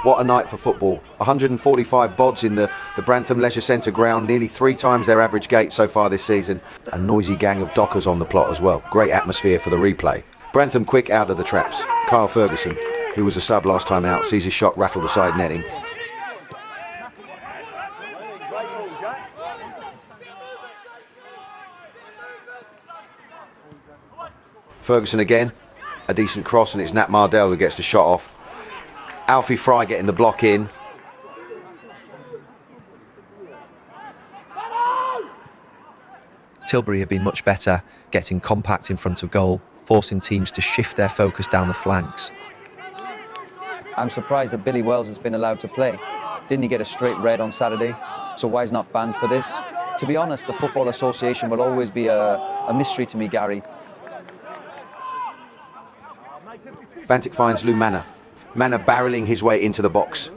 What a night for football. 145 bods in the Brantham Leisure Centre ground, nearly 3 times their average gate so far this season. A noisy gang of dockers on the plot as well. Great atmosphere for the replay. Brantham quick out of the traps. Kyle Ferguson, who was a sub last time out, sees his shot rattle the side netting. Ferguson again. A decent cross, and it's Nat Mardell who gets the shot off. Alfie Fry getting the block in. Tilbury have been much better, getting compact in front of goal, forcing teams to shift their focus down the flanks. I'm surprised that Billy Wells has been allowed to play. Didn't he get a straight red on Saturday? So why is he not banned for this? To be honest, the Football Association will always be a mystery to me, Gary. Bantic finds Lou Manor. Manor barrelling his way into the box.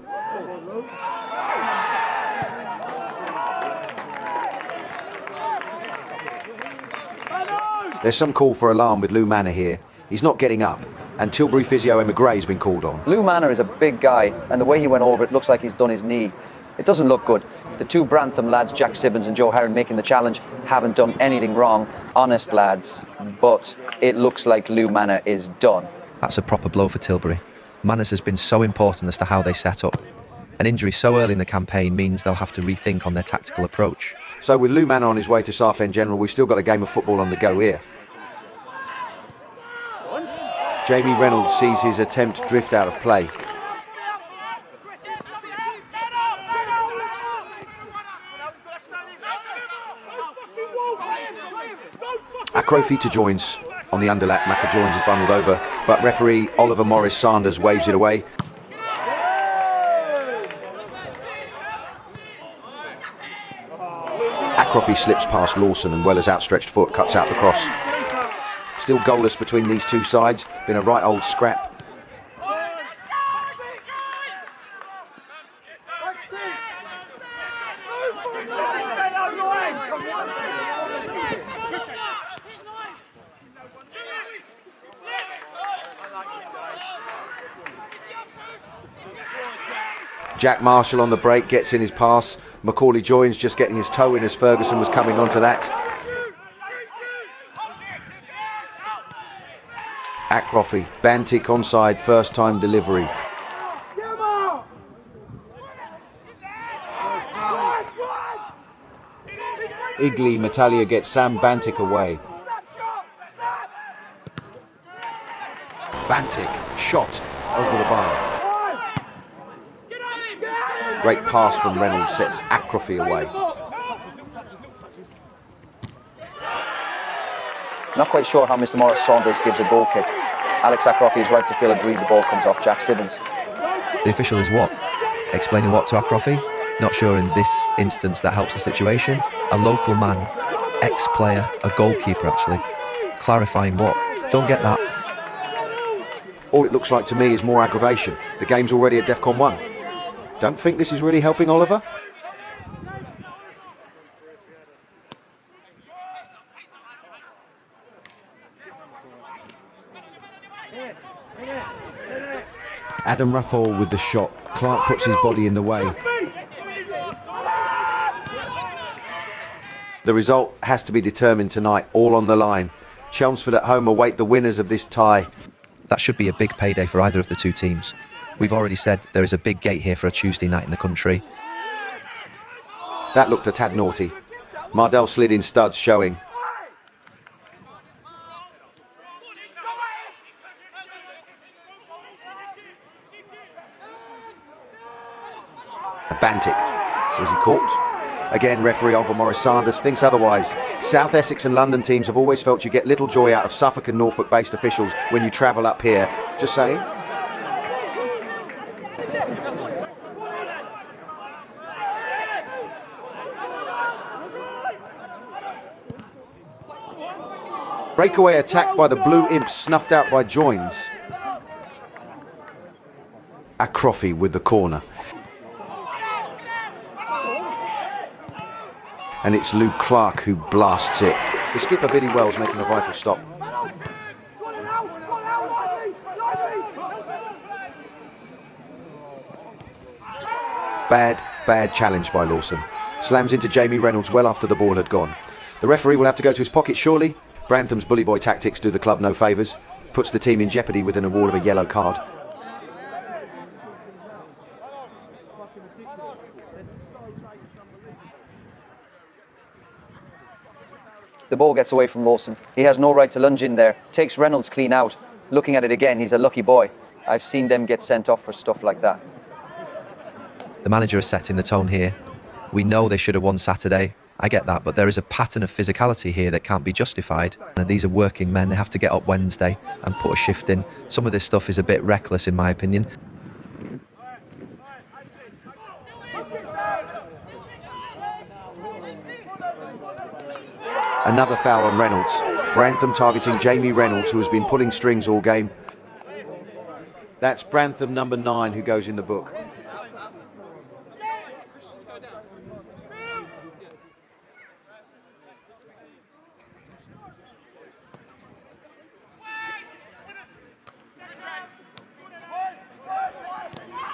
There's some call for alarm with Lou Manor here. He's not getting up, and Tilbury physio Emma Gray's been called on. Lou Manor is a big guy, and the way he went over it looks like he's done his knee. It doesn't look good. The 2 Brantham lads, Jack Sibbons and Joe Herron, making the challenge, haven't done anything wrong. Honest lads, but it looks like Lou Manor is done. That's a proper blow for Tilbury. Manners has been so important as to how they set up. An injury so early in the campaign means they'll have to rethink on their tactical approach. So with Lou Manor on his way to Southend General, we've still got a game of football on the go here. Jamie Reynolds sees his attempt drift out of play. Acrofi to Joins. On the underlap, Macca Joins is bundled over, but referee Oliver Morris Sanders waves it away. Acrofi slips past Lawson, and Weller's outstretched foot cuts out the cross. Still goalless between these two sides. Been a right old scrap. Jack Marshall on the break gets in his pass. Macaulay Joins just getting his toe in as Ferguson was coming onto that. Acrofi, Bantic onside, first time delivery. Igley Metalia gets Sam Bantic away. Bantic, shot over the bar. Great pass from Reynolds sets Acrofi away. Not quite sure how Mr. Morris Saunders gives a goal kick. Alex Acrofi is right to feel aggrieved the ball comes off Jack Sibbons. The official is what? Explaining what to Acrofi? Not sure in this instance that helps the situation. A local man, ex-player, a goalkeeper actually. Clarifying what? Don't get that. All it looks like to me is more aggravation. The game's already at DEFCON 1. Don't think this is really helping Oliver? Adam Rathall with the shot. Clark puts his body in the way. The result has to be determined tonight, all on the line. Chelmsford at home await the winners of this tie. That should be a big payday for either of the two teams. We've already said there is a big gate here for a Tuesday night in the country. That looked a tad naughty. Mardell slid in studs showing. Bantic. Was he caught? Again, referee Oliver Morris Sanders thinks otherwise. South Essex and London teams have always felt you get little joy out of Suffolk and Norfolk based officials when you travel up here. Just saying. Breakaway attack by the Blue Imps, snuffed out by Joins. Acrofi with the corner. And it's Lou Clark who blasts it. The skipper Billy Wells making a vital stop. Bad challenge by Lawson. Slams into Jamie Reynolds well after the ball had gone. The referee will have to go to his pocket surely. Brantham's bully boy tactics do the club no favours. Puts the team in jeopardy with an award of a yellow card. The ball gets away from Lawson. He has no right to lunge in there. Takes Reynolds clean out. Looking at it again, he's a lucky boy. I've seen them get sent off for stuff like that. The manager is setting the tone here. We know they should have won Saturday. I get that, but there is a pattern of physicality here that can't be justified. And these are working men. They have to get up Wednesday and put a shift in. Some of this stuff is a bit reckless, in my opinion. Another foul on Reynolds. Brantham targeting Jamie Reynolds, who has been pulling strings all game. That's Brantham number 9 who goes in the book.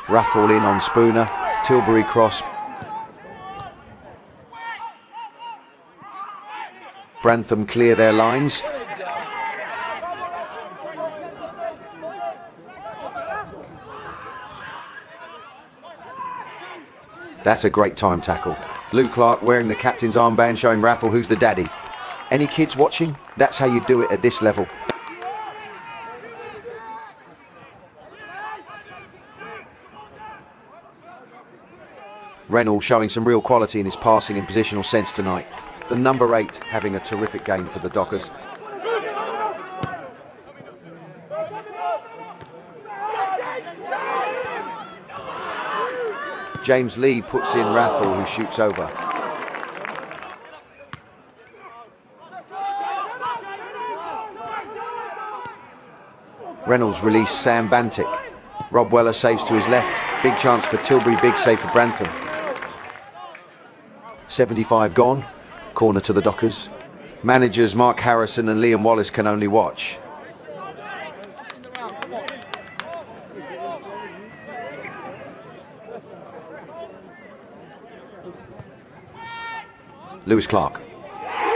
Rathall in on Spooner. Tilbury cross. Brantham clear their lines. That's a great time tackle. Luke Clark wearing the captain's armband, showing Rathall who's the daddy. Any kids watching? That's how you do it at this level. Reynolds showing some real quality in his passing and positional sense tonight. The number 8 having a terrific game for the Dockers. James Lee puts in Rathall, who shoots over. Reynolds released Sam Bantic. Rob Weller saves to his left. Big chance for Tilbury, big save for Brantham. 75 gone. Corner to the Dockers. Managers Mark Harrison and Liam Wallace can only watch. Lewis Clark,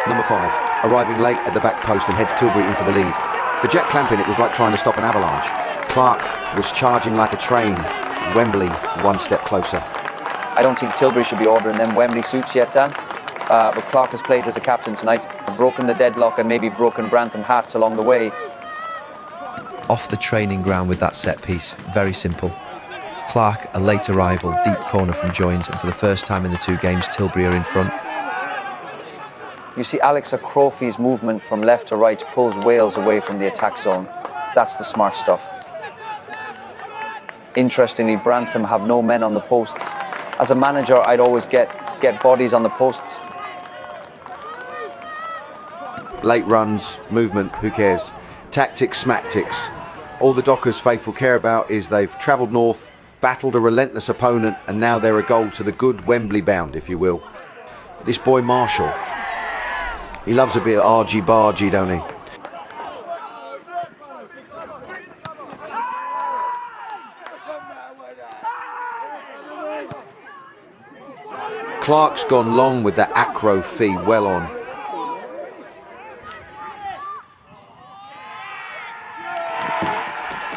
number 5, arriving late at the back post and heads Tilbury into the lead. For Jack Clampin, it was like trying to stop an avalanche. Clark was charging like a train. Wembley one step closer. I don't think Tilbury should be ordering them Wembley suits yet, Dan. But Clark has played as a captain tonight, broken the deadlock and maybe broken Brantham hats along the way. Off the training ground with that set piece, very simple. Clark, a late arrival, deep corner from Joins, and for the first time in the 2 games, Tilbury are in front. You see Alex Acrofi's movement from left to right pulls Wales away from the attack zone. That's the smart stuff. Interestingly, Brantham have no men on the posts. As a manager, I'd always get bodies on the posts. Late runs, movement, who cares? Tactics, smacktics. All the Dockers faithful care about is they've travelled north, battled a relentless opponent, and now they're a goal to the good Wembley bound, if you will. This boy Marshall, he loves a bit of argy-bargy, don't he? Clark's gone long with that acro fee well on.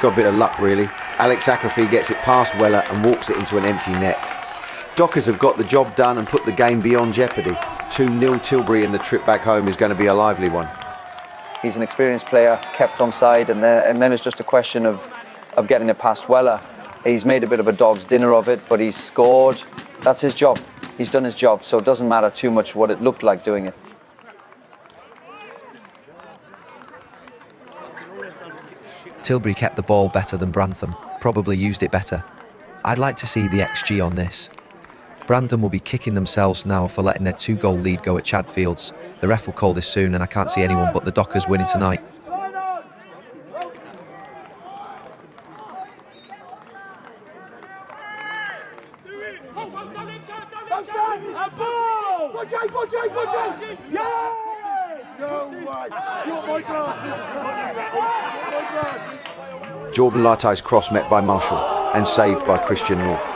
Got a bit of luck really. Alex Acrofi gets it past Weller and walks it into an empty net. Dockers have got the job done and put the game beyond jeopardy. 2-0 Tilbury, and the trip back home is going to be a lively one. He's an experienced player, kept on side, and then it's just a question of getting it past Weller. He's made a bit of a dog's dinner of it, but he's scored. That's his job. He's done his job, so it doesn't matter too much what it looked like doing it. Tilbury kept the ball better than Brantham, probably used it better. I'd like to see the XG on this. Brantham will be kicking themselves now for letting their 2-goal lead go at Chadfields. The ref will call this soon, and I can't see anyone but the Dockers winning tonight. Jordan Latai's cross met by Marshall and saved by Christian North.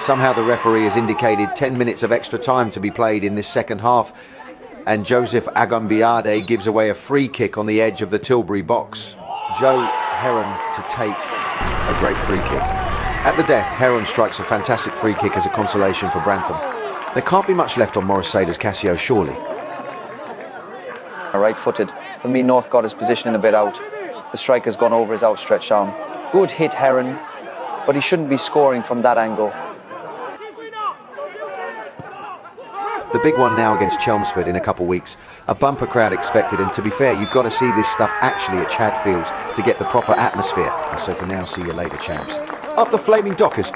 Somehow the referee has indicated 10 minutes of extra time to be played in this second half, and Joseph Agumbiade gives away a free kick on the edge of the Tilbury box. Joe Heron to take a great free kick. At the death, Heron strikes a fantastic free kick as a consolation for Brantham. There can't be much left on Morris Sada's Casio, surely. Right-footed. For me, North got his positioning a bit out. The striker's gone over his outstretched arm. Good hit, Heron, but he shouldn't be scoring from that angle. The big one now against Chelmsford in a couple of weeks. A bumper crowd expected, and to be fair, you've got to see this stuff actually at Chadfields to get the proper atmosphere. So for now, see you later, champs. Up the flaming Dockers.